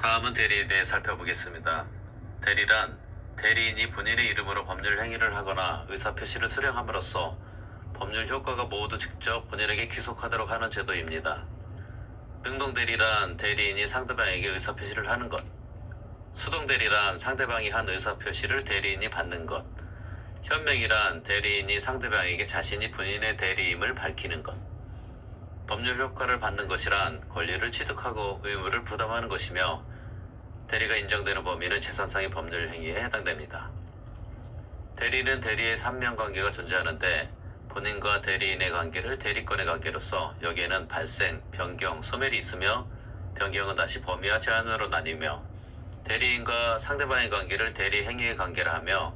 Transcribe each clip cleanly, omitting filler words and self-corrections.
다음은 대리에 대해 살펴보겠습니다. 대리란 대리인이 본인의 이름으로 법률 행위를 하거나 의사표시를 수령함으로써 법률 효과가 모두 직접 본인에게 귀속하도록 하는 제도입니다. 능동대리란 대리인이 상대방에게 의사표시를 하는 것, 수동대리란 상대방이 한 의사표시를 대리인이 받는 것, 현명이란 대리인이 상대방에게 자신이 본인의 대리임을 밝히는 것, 법률 효과를 받는 것이란 권리를 취득하고 의무를 부담하는 것이며, 대리가 인정되는 범위는 재산상의 법률 행위에 해당됩니다. 대리는 대리의 삼면관계가 존재하는데 본인과 대리인의 관계를 대리권의 관계로서 여기에는 발생, 변경, 소멸이 있으며 변경은 다시 범위와 제한으로 나뉘며 대리인과 상대방의 관계를 대리행위의 관계라 하며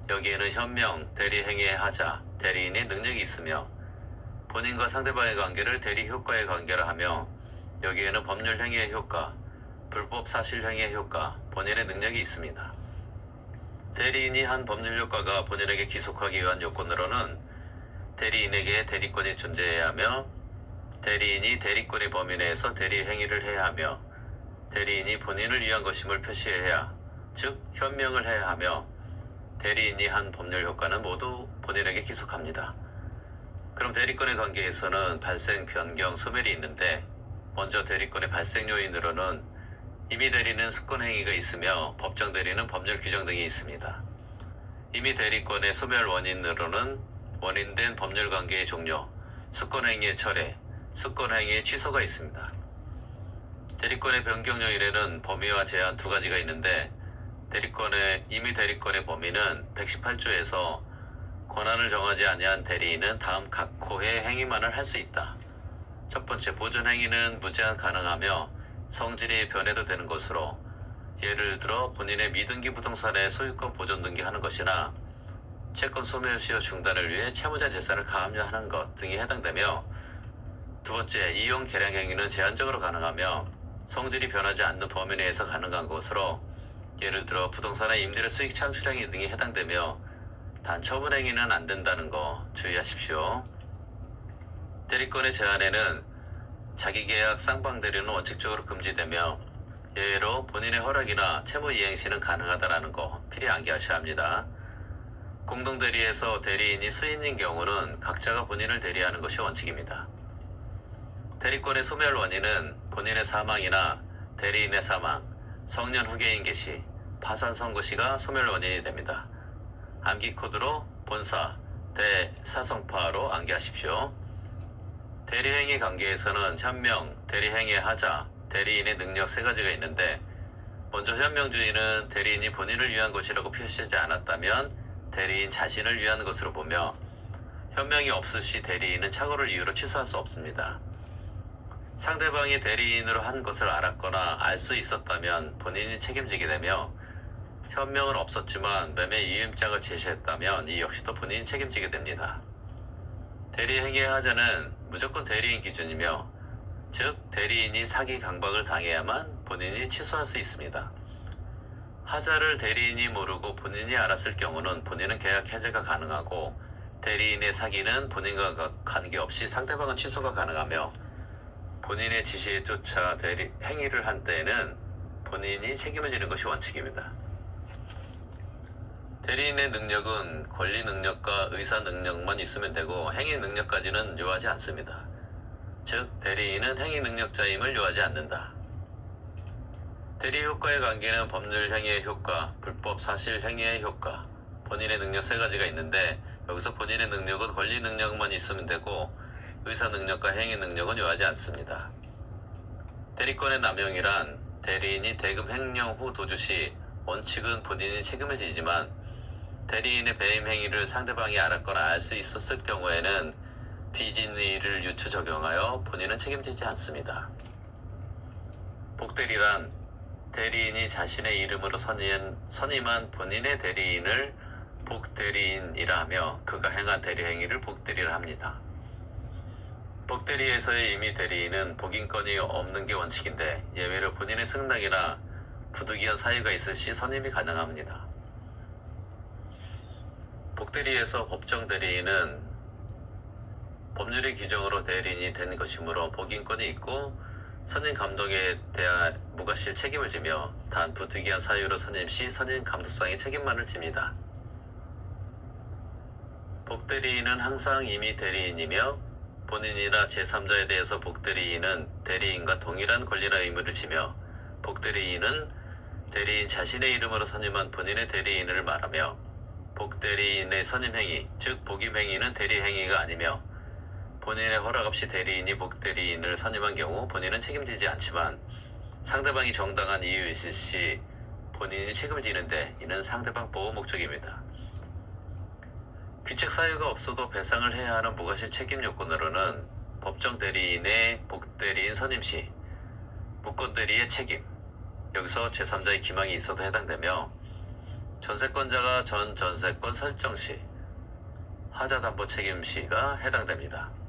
여기에는 현명, 대리행위의 하자, 대리인의 능력이 있으며 본인과 상대방의 관계를 대리효과의 관계라 하며 여기에는 법률행위의 효과, 불법 사실행위의 효과, 본인의 능력이 있습니다. 대리인이 한 법률 효과가 본인에게 귀속하기 위한 요건으로는 대리인에게 대리권이 존재해야 하며 대리인이 대리권의 범위 내에서 대리행위를 해야 하며 대리인이 본인을 위한 것임을 표시해야, 즉 현명을 해야 하며 대리인이 한 법률 효과는 모두 본인에게 귀속합니다. 그럼 대리권의 관계에서는 발생, 변경, 소멸이 있는데 먼저 대리권의 발생 요인으로는 임의 대리는 수권행위가 있으며 법정 대리는 법률 규정 등이 있습니다. 임의 대리권의 소멸 원인으로는 원인된 법률 관계의 종료, 수권행위의 철회, 수권행위의 취소가 있습니다. 대리권의 변경 요인에는 범위와 제한 두 가지가 있는데 임의 대리권의 범위는 118조에서 권한을 정하지 아니한 대리인은 다음 각 호의 행위만을 할 수 있다. 첫 번째, 보존행위는 무제한 가능하며 성질이 변해도 되는 것으로 예를 들어 본인의 미등기 부동산의 소유권 보존 등기하는 것이나 채권 소멸 시효 중단을 위해 채무자 재산을 가압류하는 것 등이 해당되며 두 번째, 이용 개량 행위는 제한적으로 가능하며 성질이 변하지 않는 범위 내에서 가능한 것으로 예를 들어 부동산의 임대료 수익 창출 행위 등이 해당되며 단 처분 행위는 안 된다는 거 주의하십시오. 대리권의 제한에는 자기계약 쌍방대리는 원칙적으로 금지되며 예외로 본인의 허락이나 채무 이행 시는 가능하다라는 거 필히 암기하셔야 합니다. 공동대리에서 대리인이 수인인 경우는 각자가 본인을 대리하는 것이 원칙입니다. 대리권의 소멸 원인은 본인의 사망이나 대리인의 사망, 성년 후계인 개시, 파산 선고 시가 소멸 원인이 됩니다. 암기 코드로 본사, 대사성파로 암기하십시오. 대리행위 관계에서는 현명, 대리행위의 하자, 대리인의 능력 세 가지가 있는데 먼저 현명주의는 대리인이 본인을 위한 것이라고 표시하지 않았다면 대리인 자신을 위한 것으로 보며 현명이 없을 시 대리인은 착오를 이유로 취소할 수 없습니다. 상대방이 대리인으로 한 것을 알았거나 알 수 있었다면 본인이 책임지게 되며 현명은 없었지만 매매 이임장을 제시했다면 이 역시도 본인이 책임지게 됩니다. 대리행위의 하자는 무조건 대리인 기준이며 즉 대리인이 사기 강박을 당해야만 본인이 취소할 수 있습니다. 하자를 대리인이 모르고 본인이 알았을 경우는 본인은 계약 해제가 가능하고 대리인의 사기는 본인과 관계없이 상대방은 취소가 가능하며 본인의 지시에 쫓아 행위를 한 때에는 본인이 책임을 지는 것이 원칙입니다. 대리인의 능력은 권리 능력과 의사 능력만 있으면 되고 행위 능력까지는 요하지 않습니다. 즉 대리인은 행위 능력자임을 요하지 않는다. 대리 효과의 관계는 법률 행위의 효과, 불법 사실 행위의 효과, 본인의 능력 세 가지가 있는데 여기서 본인의 능력은 권리 능력만 있으면 되고 의사 능력과 행위 능력은 요하지 않습니다. 대리권의 남용이란 대리인이 대금 횡령 후 도주 시 원칙은 본인이 책임을 지지만 대리인의 배임 행위를 상대방이 알았거나 알 수 있었을 경우에는 비진의를 유추 적용하여 본인은 책임지지 않습니다. 복대리란 대리인이 자신의 이름으로 선임한 본인의 대리인을 복대리인이라 하며 그가 행한 대리 행위를 복대리라 합니다. 복대리에서의 임의 대리인은 복인권이 없는 게 원칙인데 예외로 본인의 승낙이나 부득이한 사유가 있을 시 선임이 가능합니다. 복대리에서 법정 대리인은 법률의 규정으로 대리인이 된 것이므로 복인권이 있고 선임 감독에 대한 무과실 책임을 지며 단 부득이한 사유로 선임 시 선임 감독상의 책임만을 집니다. 복대리인은 항상 임의 대리인이며 본인이나 제3자에 대해서 복대리인은 대리인과 동일한 권리나 의무를 지며 복대리인은 대리인 자신의 이름으로 선임한 본인의 대리인을 말하며 복대리인의 선임행위, 즉 복임행위는 대리행위가 아니며 본인의 허락 없이 대리인이 복대리인을 선임한 경우 본인은 책임지지 않지만 상대방이 정당한 이유 있을 시 본인이 책임을 지는데 이는 상대방 보호 목적입니다. 귀책 사유가 없어도 배상을 해야 하는 무과실 책임 요건으로는 법정 대리인의 복대리인 선임 시 무권대리의 책임, 여기서 제3자의 기망이 있어도 해당되며 전세권자가 전 전세권 설정 시 하자담보 책임 시가 해당됩니다.